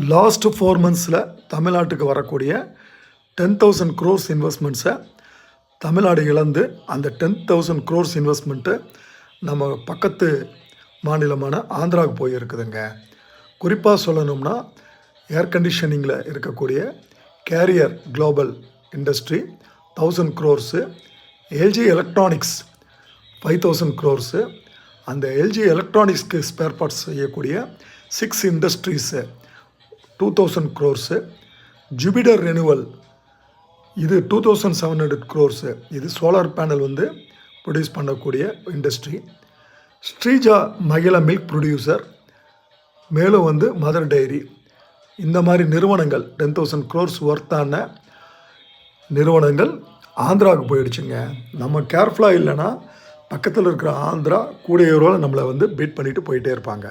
Last 4 monthஸில் தமிழ்நாட்டுக்கு வரக்கூடிய 10,000 crores இன்வெஸ்ட்மெண்ட்ஸை Tamil Nadu இழந்து அந்த 10,000 crores இன்வெஸ்ட்மெண்ட்டு நம்ம பக்கத்து மாநிலமான ஆந்திராவுக்கு போயிருக்குதுங்க. குறிப்பாக சொல்லணும்னா ஏர் கண்டிஷனிங்கில் இருக்கக்கூடிய Carrier global industry 1,000 crores, LG electronics 5,000 crores, அந்த எல்ஜி எலக்ட்ரானிக்ஸ்க்கு ஸ்பேர் பார்ட்ஸ் செய்யக்கூடிய 6 இண்டஸ்ட்ரீஸு 2,000 crores, ஜூபிடர் ரெனுவல் இது 2,700 crores. இது சோலார் பேனல் ப்ரொடியூஸ் பண்ணக்கூடிய industry. Sreeja Mahila milk producer, மேலும் மதர் டைரி, இந்த மாதிரி நிறுவனங்கள் 10,000 crores ஒர்த்தான நிறுவனங்கள் ஆந்திராவுக்கு போயிடுச்சுங்க. நம்ம கேர்ஃபுல்லாக இல்லைன்னா பக்கத்தில் இருக்கிற ஆந்திரா கூடிய நம்மளை பீட் பண்ணிட்டு போயிட்டே இருப்பாங்க.